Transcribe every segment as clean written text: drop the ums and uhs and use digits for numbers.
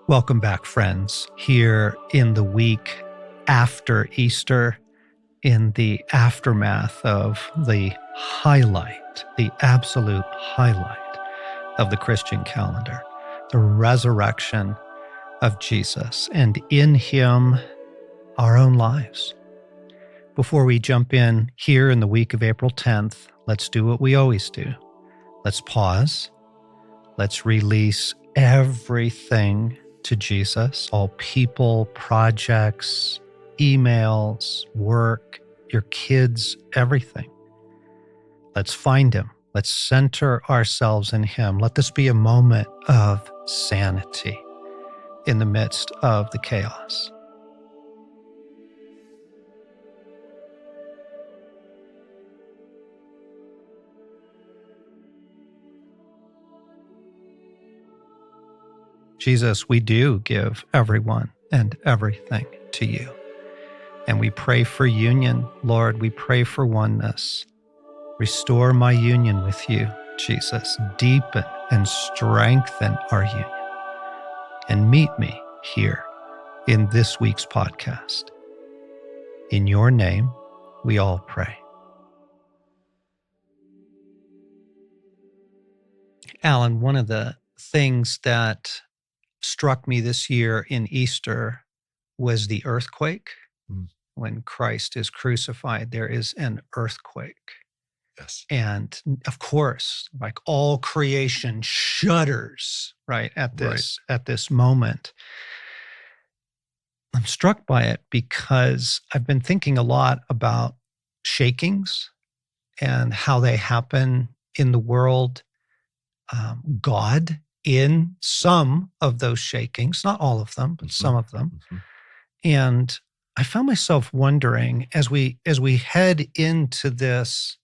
Welcome back, friends, here in the week after Easter, in the aftermath of the highlight, the absolute highlight of the Christian calendar, the resurrection of Jesus, and in him, our own lives. Before we jump in here in the week of April 10th, let's do what we always do. Let's pause. Let's release everything to Jesus, all people, projects, emails, work, your kids, everything. Let's find him. Let's center ourselves in him. Let this be a moment of sanity in the midst of the chaos. Jesus, we do give everyone and everything to you. And we pray for union, Lord. We pray for oneness. Restore my union with you, Jesus. Deepen and strengthen our union. And meet me here in this week's podcast. In your name, we all pray. Alan, one of the things that struck me this year in Easter was the earthquake. When Christ is crucified, there is an earthquake. Yes. And of course, like all creation shudders, right, at this moment. I'm struck by it because I've been thinking a lot about shakings and how they happen in the world. God in some of those shakings, not all of them, but some of them. And I found myself wondering as we head into this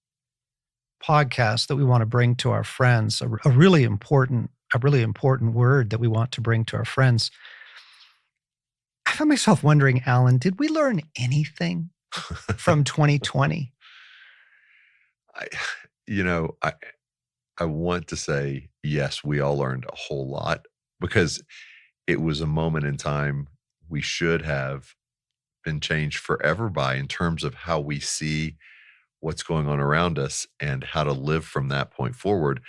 podcast that we want to bring to our friends, a really important word that we want to bring to our friends. I found myself wondering, Alan, did we learn anything from 2020? I want to say, yes, we all learned a whole lot because it was a moment in time we should have been changed forever by in terms of how we see what's going on around us and how to live from that point forward.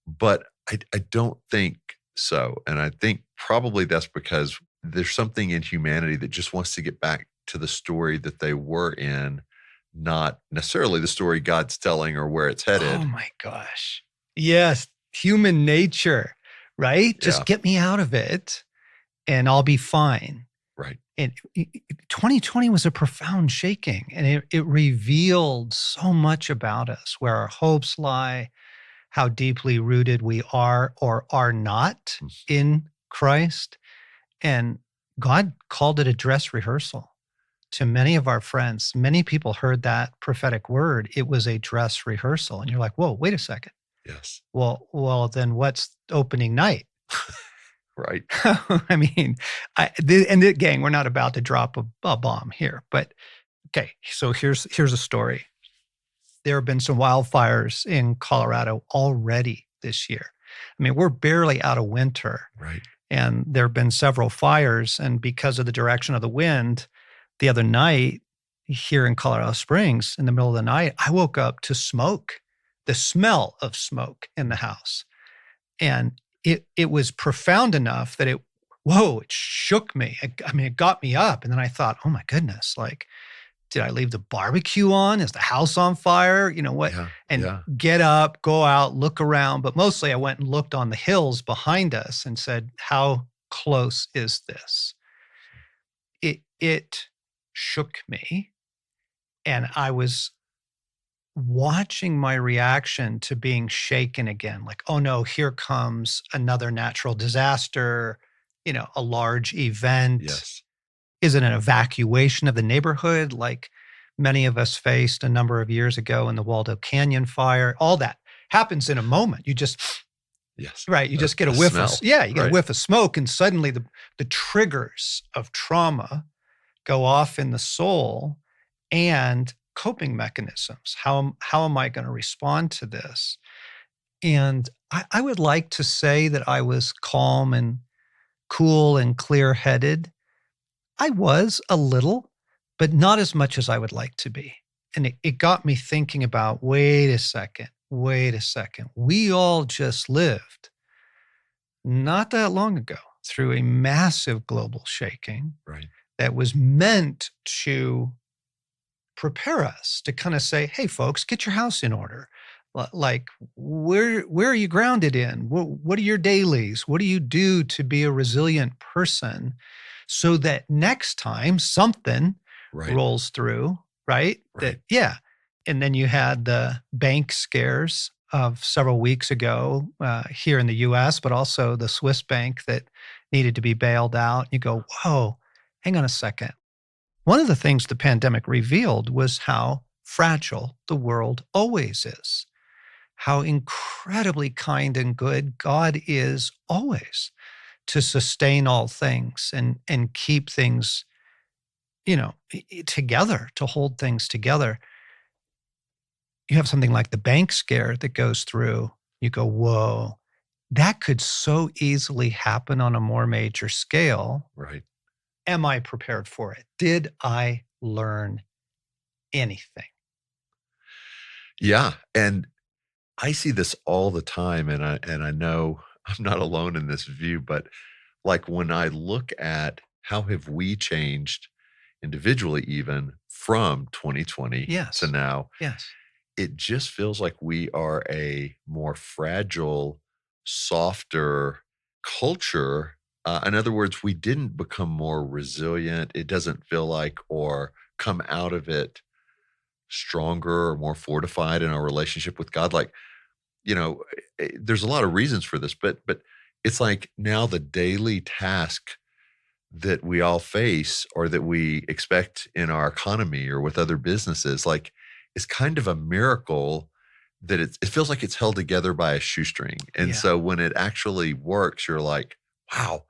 But I don't think so. And I think probably that's because there's something in humanity that just wants to get back to the story that they were in, not necessarily the story God's telling or where it's headed. Oh my gosh. Yes. Human nature, right? Just get me out of it and I'll be fine. Right. And 2020 was a profound shaking, and it revealed so much about us, where our hopes lie, how deeply rooted we are or are not in Christ. And God called it a dress rehearsal to many of our friends. Many people heard that prophetic word. It was a dress rehearsal. And you're like, whoa, wait a second. Yes. Well, then what's opening night? Right. I mean, gang, we're not about to drop a bomb here, but okay. So here's a story. There have been some wildfires in Colorado already this year. I mean, we're barely out of winter. Right. And there have been several fires. And because of the direction of the wind, the other night here in Colorado Springs, in the middle of the night, I woke up to smoke, the smell of smoke in the house. And it was profound enough that it shook me. It got me up. And then I thought, oh my goodness, like, did I leave the barbecue on? Is the house on fire? You know what? Get up, go out, look around. But mostly I went and looked on the hills behind us and said, how close is this? It shook me. And I was watching my reaction to being shaken again, like, oh no, here comes another natural disaster, a large event. Yes. Is it an evacuation of the neighborhood like many of us faced a number of years ago in the Waldo Canyon fire? All that happens in a moment. You just, right, you just get a whiff of, a whiff of smoke, and suddenly the triggers of trauma go off in the soul, and coping mechanisms. How am I going to respond to this? And I would like to say that I was calm and cool and clear-headed? I was a little, but not as much as I would like to be. And it got me thinking about, wait a second, wait a second. We all just lived not that long ago through a massive global shaking Right. that was meant to prepare us to kind of say, hey, folks, get your house in order. Like, where are you grounded in? What are your dailies? What do you do to be a resilient person so that next time something Right. rolls through, right? Right. Yeah. And then you had the bank scares of several weeks ago here in the US, but also the Swiss bank that needed to be bailed out. You go, whoa, hang on a second. One of the things the pandemic revealed was how fragile the world always is, how incredibly kind and good God is always to sustain all things and keep things, together, to hold things together. You have something like the bank scare that goes through, you go, whoa, that could so easily happen on a more major scale. Right. Am I prepared for it? Did I learn anything? Yeah, and I see this all the time, and I know I'm not alone in this view, but, like, when I look at how have we changed individually even from 2020 to Yes. now, Yes. it just feels like we are a more fragile, softer culture. In other words, we didn't become more resilient, it doesn't feel like, or come out of it stronger or more fortified in our relationship with God. Like, there's a lot of reasons for this, but it's like now the daily task that we all face or that we expect in our economy or with other businesses, like, it's kind of a miracle that it feels like it's held together by a shoestring. And Yeah. so when it actually works, you're like, wow.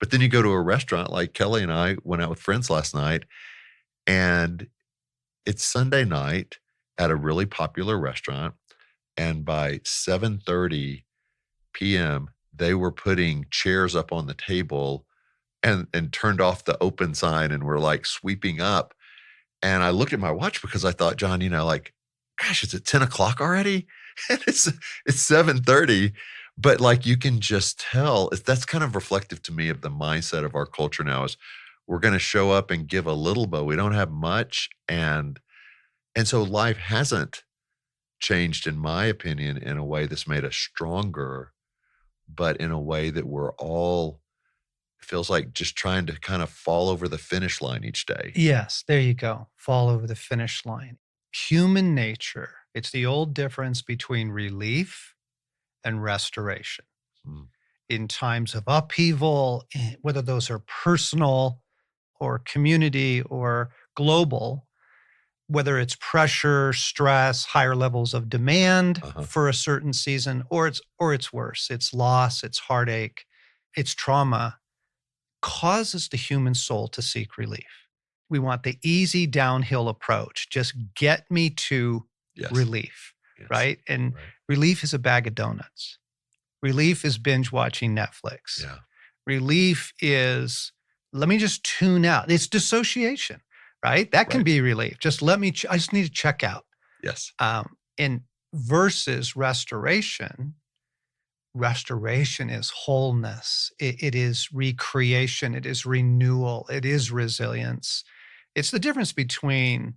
But then you go to a restaurant, like Kelly and I went out with friends last night, and it's Sunday night at a really popular restaurant. And by 7:30 PM, they were putting chairs up on the table and turned off the open sign and were, like, sweeping up. And I looked at my watch because I thought, John, like, gosh, is it 10 o'clock already? And it's 7:30. But, like, you can just tell that's kind of reflective to me of the mindset of our culture now is we're gonna show up and give a little, but we don't have much. And so life hasn't changed, in my opinion, in a way that's made us stronger, but in a way that we're all feels like just trying to kind of fall over the finish line each day. Yes, there you go. Fall over the finish line. Human nature. It's the old difference between relief and restoration. Mm, In times of upheaval, whether those are personal or community or global, whether it's pressure, stress, higher levels of demand uh-huh. for a certain season, or it's worse. It's loss, it's heartache, it's trauma, causes the human soul to seek relief. We want the easy downhill approach. Just get me to Yes. relief, Yes. right? And Right. relief is a bag of donuts. Relief is binge watching Netflix. Yeah. Relief is, let me just tune out. It's dissociation, right? That can Right. be relief. Just let me, I just need to check out. Yes. And versus restoration, restoration is wholeness. It is recreation. It is renewal. It is resilience. It's the difference between,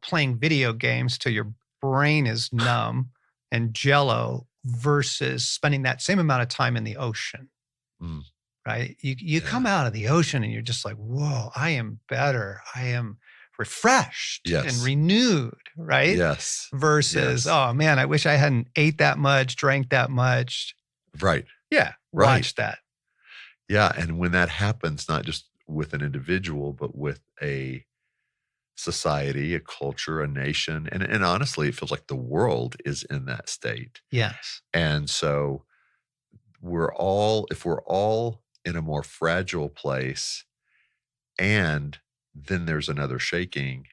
playing video games till your brain is numb and jello versus spending that same amount of time in the ocean, Mm, right? You yeah. come out of the ocean and you're just like, whoa, I am better. I am refreshed and Yes. renewed, right? Yes. Versus, Yes. oh man, I wish I hadn't ate that much, drank that much. Right. Yeah, Right. watch that. Yeah, and when that happens, not just with an individual, but with a society, a culture, a nation, and honestly, it feels like the world is in that state. Yes. And so if we're all in a more fragile place and then there's another shaking,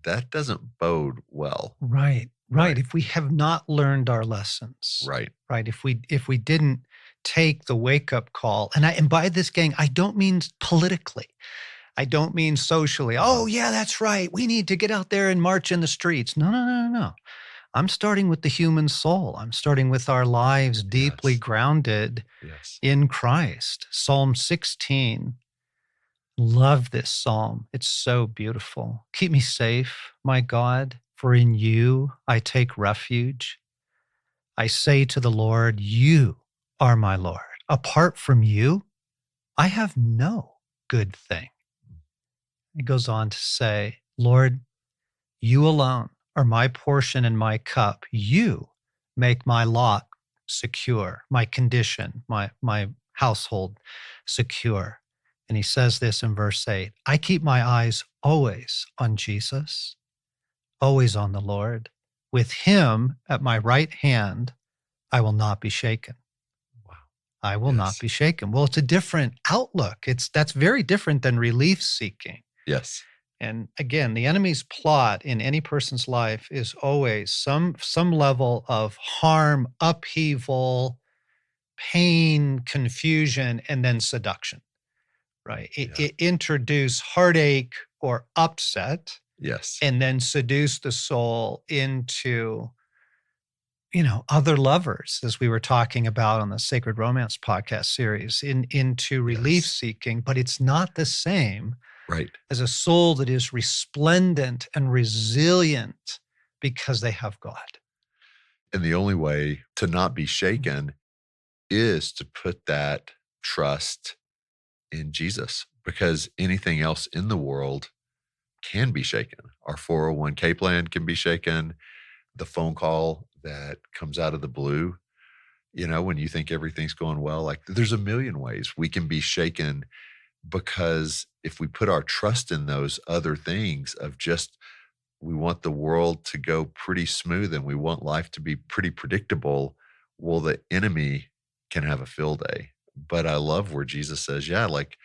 that doesn't bode well. Right. Right. Right. If we have not learned our lessons, Right. right? If we didn't take the wake-up call. And by this, gang, I don't mean politically. I don't mean socially. Oh, yeah, that's right. We need to get out there and march in the streets. No, no, no, no, no. I'm starting with the human soul. I'm starting with our lives deeply Yes. grounded Yes. in Christ. Psalm 16. Love this psalm. It's so beautiful. Keep me safe, my God, for in you I take refuge. I say to the Lord, you are my Lord. Apart from you, I have no good thing. It goes on to say, Lord, you alone are my portion and my cup. You make my lot secure, my condition, my household secure. And he says this in verse 8, I keep my eyes always on Jesus, always on the Lord. With him at my right hand, I will not be shaken. Wow. I will not Yes. be shaken. Well, it's a different outlook. That's very different than relief seeking. Yes. And again, the enemy's plot in any person's life is always some level of harm, upheaval, pain, confusion, and then seduction, right? Yeah. It introduce heartache or upset Yes. and then seduce the soul into, other lovers, as we were talking about on the Sacred Romance podcast series, into relief Yes. seeking, but it's not the same Right. as a soul that is resplendent and resilient because they have God. And the only way to not be shaken is to put that trust in Jesus, because anything else in the world can be shaken. Our 401k plan can be shaken. The phone call that comes out of the blue, when you think everything's going well, like there's a million ways we can be shaken, because if we put our trust in those other things of just, we want the world to go pretty smooth and we want life to be pretty predictable, well, the enemy can have a field day. But I love where Jesus says, yeah, like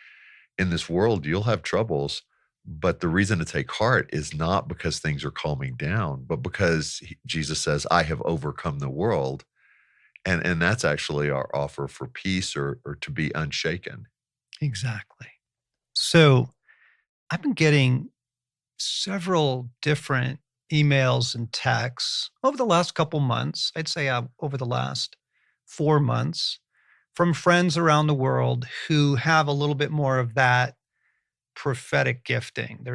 in this world, you'll have troubles, but the reason to take heart is not because things are calming down, but because Jesus says, I have overcome the world. And that's actually our offer for peace, or to be unshaken. Exactly. So I've been getting several different emails and texts over the last couple months. I'd say over the last 4 months from friends around the world who have a little bit more of that prophetic gifting.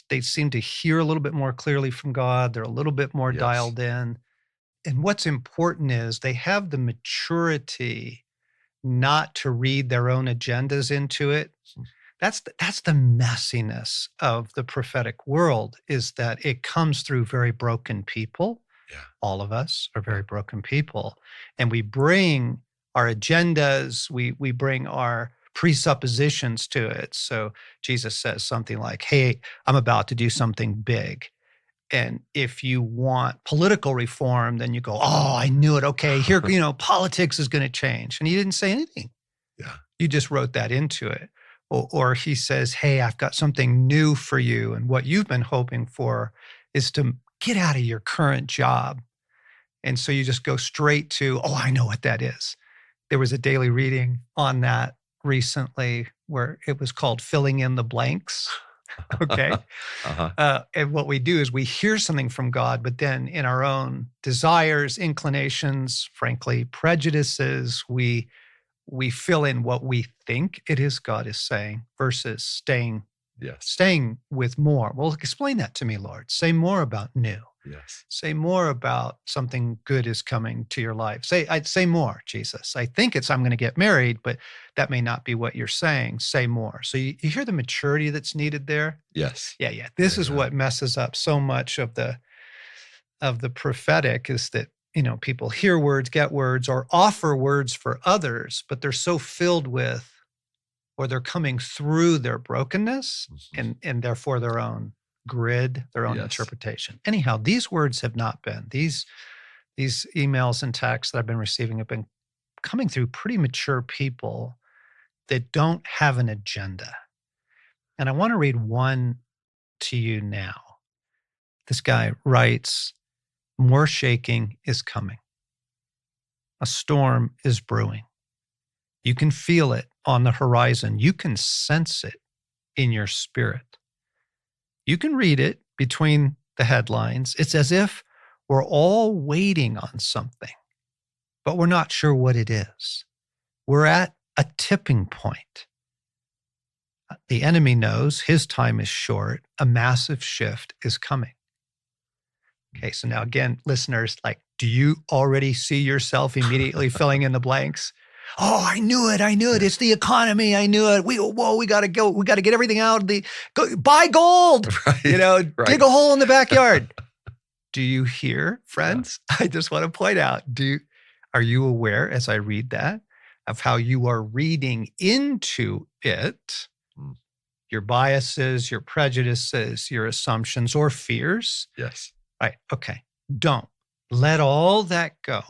They seem to hear a little bit more clearly from God. They're a little bit more Yes. dialed in. And what's important is they have the maturity not to read their own agendas into it. Mm. That's the messiness of the prophetic world, is that it comes through very broken people. Yeah. All of us are Yeah. very broken people, and we bring our agendas, we bring our presuppositions to it. So Jesus says something like, hey, I'm about to do something big, and if you want political reform, then you go, oh, I knew it. Okay, here, politics is going to change. And he didn't say anything. Yeah. You just wrote that into it. Or he says, hey, I've got something new for you. And what you've been hoping for is to get out of your current job. And so you just go straight to, oh, I know what that is. There was a daily reading on that recently where it was called Filling in the Blanks. Okay. Uh-huh. And what we do is we hear something from God, but then in our own desires, inclinations, frankly, prejudices, we fill in what we think it is God is saying versus Yes. staying with more. Well, explain that to me, Lord. Say more about new. Yes. Say more about something good is coming to your life. I'd say more, Jesus. I think it's I'm going to get married, but that may not be what you're saying. Say more. So you hear the maturity that's needed there. Yes. Yeah, yeah. This is Amen. what messes up so much of the prophetic, is that people hear words, get words, or offer words for others, but they're so filled with, or they're coming through their brokenness Mhm. and therefore their own grid, their own Yes. interpretation. Anyhow, these words have not been these emails and texts that I've been receiving have been coming through pretty mature people that don't have an agenda. And I want to read one to you now. This guy writes, more shaking is coming. A storm is brewing. You can feel it on the horizon. You can sense it in your spirit. You can read it between the headlines. It's as if we're all waiting on something, but we're not sure what it is. We're at a tipping point. The enemy knows his time is short. A massive shift is coming. Okay, so now again, listeners, like, do you already see yourself immediately filling in the blanks? Oh, I knew it. I knew it. It's the economy. I knew it. We got to go. We got to get everything out of buy gold, Right. dig a hole in the backyard. Do you hear, friends? Yeah. I just want to point out, are you aware as I read that of how you are reading into it, your biases, your prejudices, your assumptions or fears? Yes. Right. Okay. Don't let all that go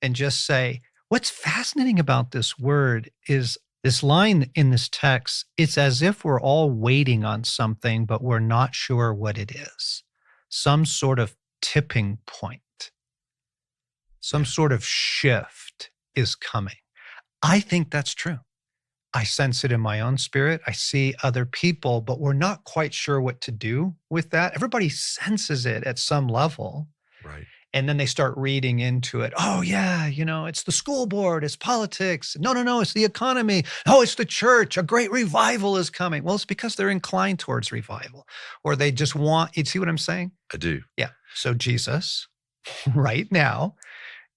and just say, what's fascinating about this word is this line in this text. It's as if we're all waiting on something, but we're not sure what it is. Some sort of tipping point, some sort of shift is coming. I think that's true. I sense it in my own spirit. I see other people, but we're not quite sure what to do with that. Everybody senses it at some level. Right. And then they start reading into it. Oh, yeah, it's the school board, it's politics. No, it's the economy. Oh, it's the church. A great revival is coming. Well, it's because they're inclined towards revival, or they just want, you see what I'm saying? I do. Yeah. So Jesus, right now,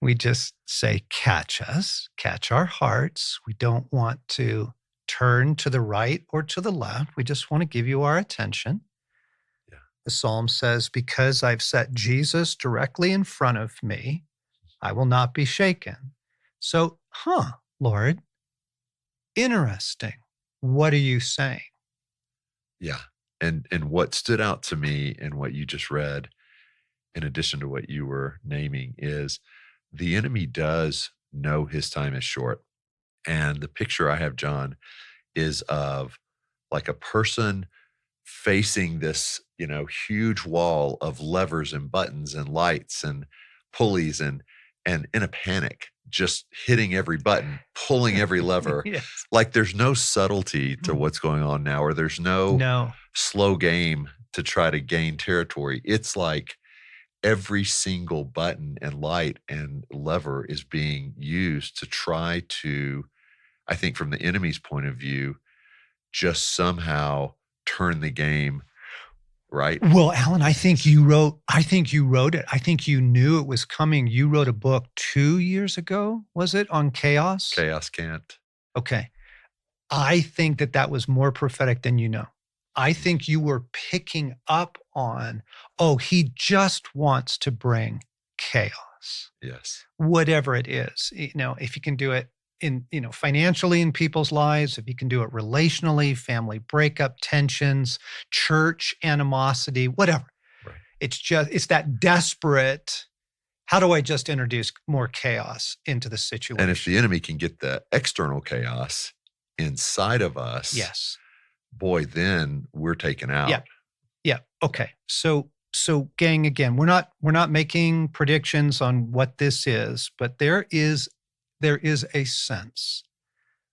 we just say, catch us, catch our hearts. We don't want to turn to the right or to the left. We just want to give you our attention. Yeah. The Psalm says, because I've set Jesus directly in front of me, I will not be shaken. So, Lord, interesting. What are you saying? Yeah. And what stood out to me in what you just read, in addition to what you were naming, is the enemy does know his time is short. And the picture I have, John, is of like a person facing this, huge wall of levers and buttons and lights and pulleys and in a panic, just hitting every button, pulling every lever. Yes. Like there's no subtlety to what's going on now, or there's no slow game to try to gain territory. It's like every single button and light and lever is being used to try to, I think from the enemy's point of view, just somehow turn the game, right? Well, Alan, I think you wrote it. I think you knew it was coming. You wrote a book 2 years ago, was it, on chaos? Chaos can't. Okay. I think that was more prophetic than you know. I think you were picking up on, he just wants to bring chaos. Yes. Whatever it is, if you can do it in, financially in people's lives, if you can do it relationally, family breakup, tensions, church animosity, whatever. Right. It's that desperate, how do I just introduce more chaos into the situation? And if the enemy can get the external chaos inside of us, yes, boy, then we're taken out. Yeah. Okay. So gang, again, we're not making predictions on what this is, but there is a sense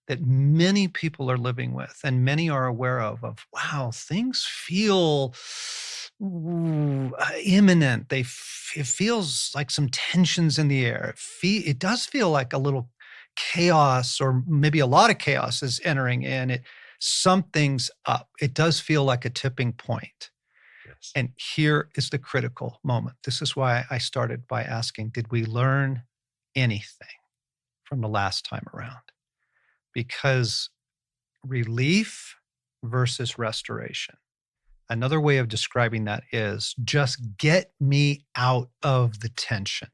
that many people are living with and many are aware of, wow, things feel imminent. It feels like some tensions in the air. It does feel like a little chaos, or maybe a lot of chaos is entering in. Something's up. It does feel like a tipping point. Yes. And here is the critical moment. This is why I started by asking, did we learn anything from the last time around? Because relief versus restoration. Another way of describing that is just get me out of the tension.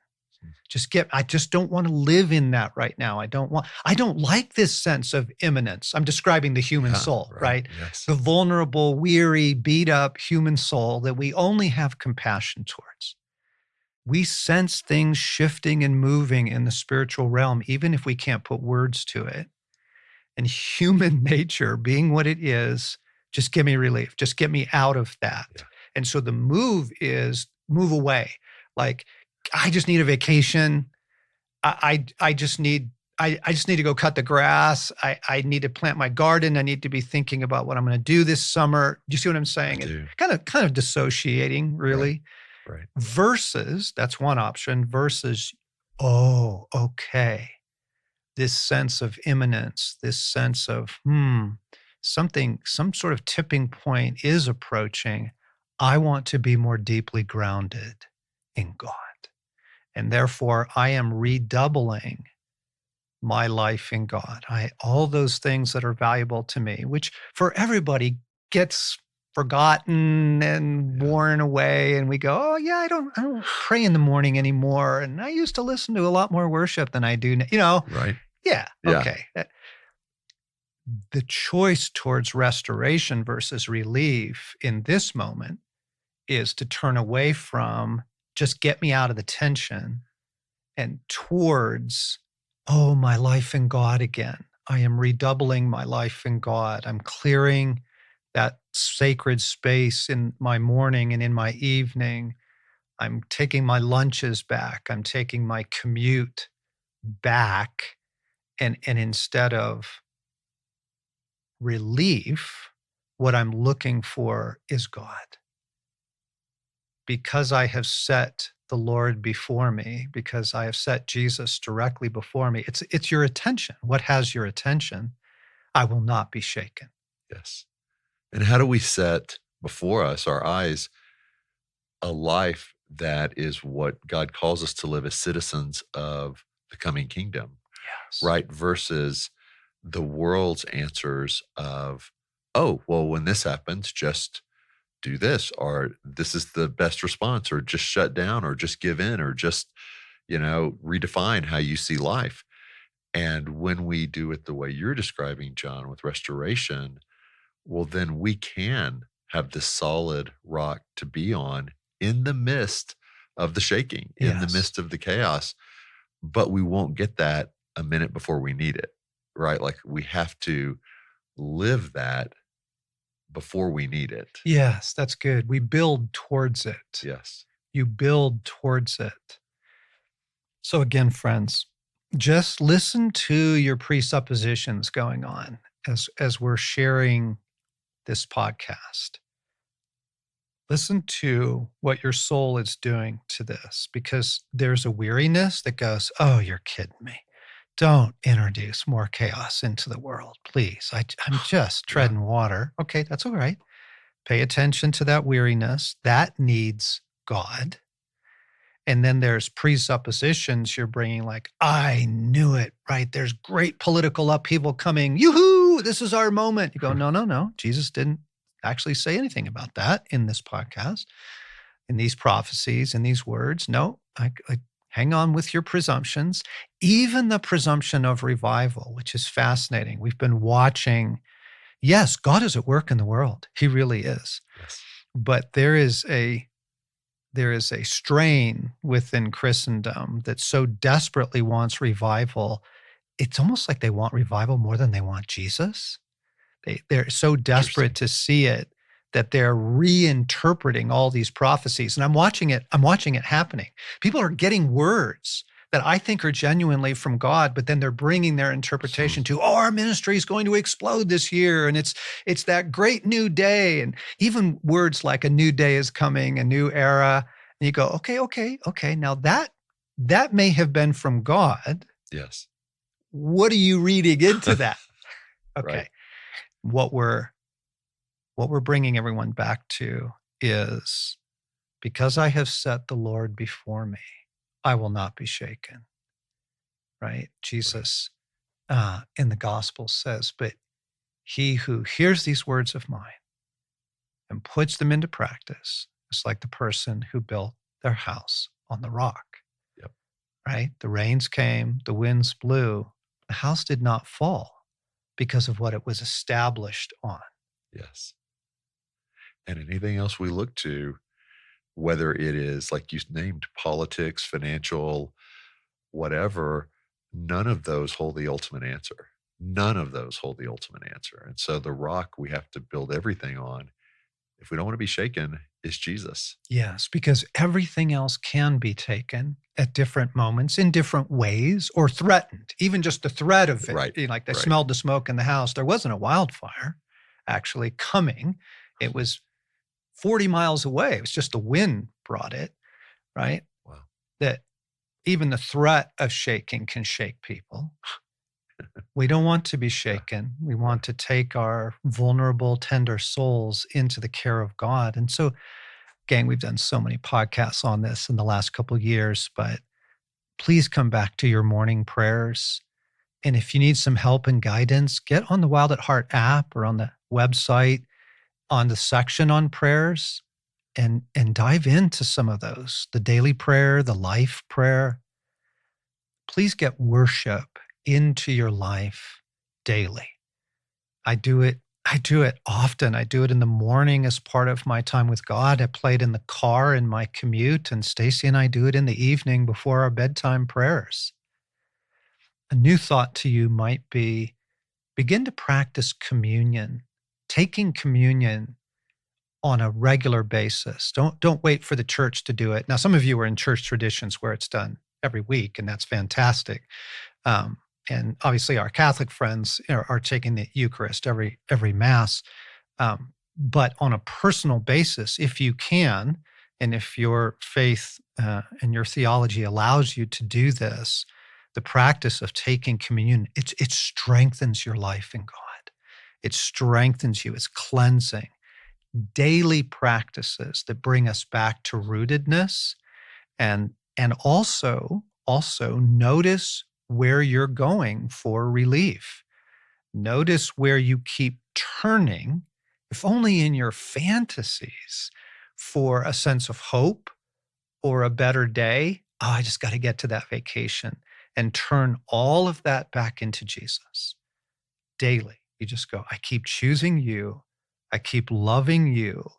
I just don't want to live in that right now. I don't like this sense of imminence. I'm describing the human soul, right? Yes. The vulnerable, weary, beat up human soul that we only have compassion towards. We sense things shifting and moving in the spiritual realm, even if we can't put words to it. And human nature being what it is, just give me relief. Just get me out of that. Yeah. And so the move is move away. Like, I just need a vacation. I just need I just need to go cut the grass. I need to plant my garden. I need to be thinking about what I'm going to do this summer. Do you see what I'm I saying? It do. kind of dissociating, Right. really. Right. Versus, that's one option, versus, oh, okay. This sense of imminence, this sense of, something, some sort of tipping point is approaching. I want to be more deeply grounded in God. And therefore, I am redoubling my life in God. All those things that are valuable to me, which for everybody gets forgotten and Yeah. worn away. And we go, oh yeah, I don't pray in the morning anymore. And I used to listen to a lot more worship than I do now. Right. Yeah, Yeah. okay. The choice towards restoration versus relief in this moment is to turn away from just get me out of the tension and towards, oh, my life in God again. I am redoubling my life in God. I'm clearing that sacred space in my morning and in my evening. I'm taking my lunches back. I'm taking my commute back. And instead of relief, what I'm looking for is God. Because I have set the Lord before me, because I have set Jesus directly before me, it's your attention. What has your attention? I will not be shaken. Yes. And how do we set before us, our eyes, a life that is what God calls us to live as citizens of the coming kingdom, Yes. right? Versus the world's answers of, oh, well, when this happens, just do this, or this is the best response, or just shut down, or just give in, or just, redefine how you see life. And when we do it the way you're describing, John, with restoration, well, then we can have this solid rock to be on in the midst of the shaking, in the Yes. midst of the chaos, but we won't get that a minute before we need it, right? Like we have to live that before we need it. Yes, that's good. We build towards it. Yes. You build towards it. So again, friends, just listen to your presuppositions going on as we're sharing this podcast. Listen to what your soul is doing to this because there's a weariness that goes, oh, you're kidding me. Don't introduce more chaos into the world, please. I'm just Yeah. treading water. Okay, that's all right. Pay attention to that weariness. That needs God. And then there's presuppositions you're bringing, like, I knew it, right? There's great political upheaval coming. Yoo-hoo, this is our moment. You go, no, no, no. Jesus didn't actually say anything about that in this podcast, in these prophecies, in these words. No, I hang on with your presumptions, even the presumption of revival, which is fascinating. We've been watching. Yes, God is at work in the world. He really is. Yes. But there is a strain within Christendom that so desperately wants revival. It's almost like they want revival more than they want Jesus. They're so desperate Interesting. to see it that they're reinterpreting all these prophecies. And I'm watching it happening. People are getting words that I think are genuinely from God, but then they're bringing their interpretation to, oh, our ministry is going to explode this year. And it's that great new day. And even words like a new day is coming, a new era. And you go, okay. Now that may have been from God. Yes. What are you reading into that? Right. Okay. What we're bringing everyone back to is because I have set the Lord before me, I will not be shaken. Right? Jesus in the gospel says, but he who hears these words of mine and puts them into practice is like the person who built their house on the rock. Yep. Right? The rains came, the winds blew, the house did not fall because of what it was established on. Yes. And anything else we look to, whether it is like you named politics, financial, whatever, none of those hold the ultimate answer. None of those hold the ultimate answer. And so the rock we have to build everything on, if we don't want to be shaken, is Jesus. Yes, because everything else can be taken at different moments in different ways, or threatened. Even just the threat of it, Right, like they right. smelled the smoke in the house. There wasn't a wildfire actually coming. It was 40 miles away. It was just the wind brought it, right? Wow. That even the threat of shaking can shake people. We don't want to be Yeah, shaken. We yeah. want to take our vulnerable, tender souls into the care of God. And so, gang, we've done so many podcasts on this in the last couple of years, but please come back to your morning prayers. And if you need some help and guidance, get on the Wild at Heart app or on the website on the section on prayers and dive into some of those. The daily prayer, the life prayer. Please get worship into your life daily. I do it often. I do it in the morning as part of my time with God. I play it in the car in my commute, and Stacy and I do it in the evening before our bedtime prayers. A new thought to you might be begin to practice communion, taking communion on a regular basis. Don't wait for the church to do it. Now, some of you are in church traditions where it's done every week, and that's fantastic. Um, and obviously, our Catholic friends are taking the Eucharist every Mass. But on a personal basis, if you can, and if your faith and your theology allows you to do this, the practice of taking communion, it strengthens your life in God. It strengthens you. It's cleansing. Daily practices that bring us back to rootedness, and also notice where you're going for relief. Notice where you keep turning, if only in your fantasies, for a sense of hope or a better day. Oh, I just got to get to that vacation, and turn all of that back into Jesus daily. You just go, I keep choosing you. I keep loving you.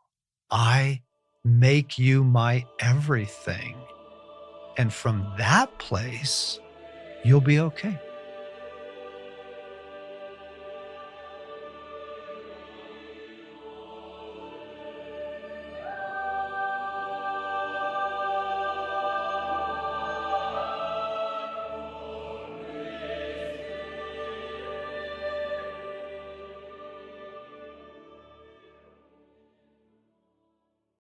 I make you my everything. And from that place, you'll be okay.